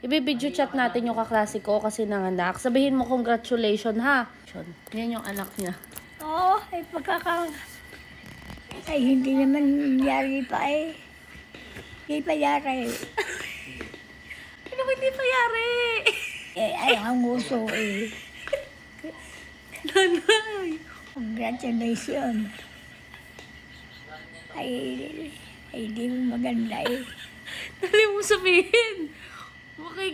Ibibidyo chat natin yung kaklase ko kasi nanganak. Sabihin mo congratulations ha. Yan yung anak niya. Oo, ay ay hindi naman nangyari pa eh. Hindi pa yari. Ano ba hindi pa yari? Ay, ang uso eh. Nanay! Congratulations. Ay, di mo maganda eh. Dali mo sabihin. Okay.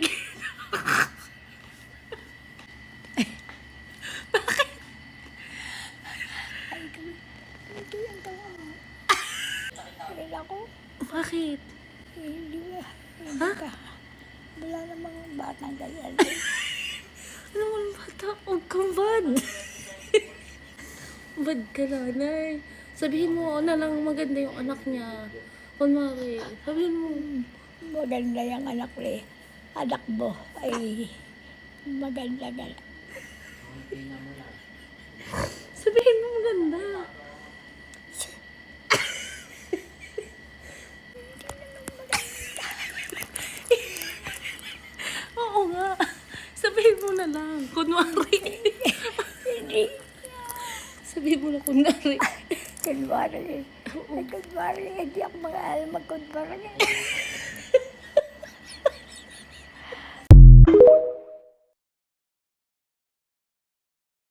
Ito yung tawa mo. Kaya ako, Bakit? hindi ba? Ha? Wala namang batang ganyan. Ano mo bata? Huwag kang bad. Bad ka, nanay. Sabihin mo na lang maganda yung anak niya. Kunwari, sabihin mo. Maganda yung anak eh. Anak mo ay maganda. Sabihin mo maganda. Oo nga. Sabihin mo na lang. Kunwari. Hindi. Sabihin mo na kunwari. Kunwari. Kunwari. Hindi ako mag-aalam mag-kunwari.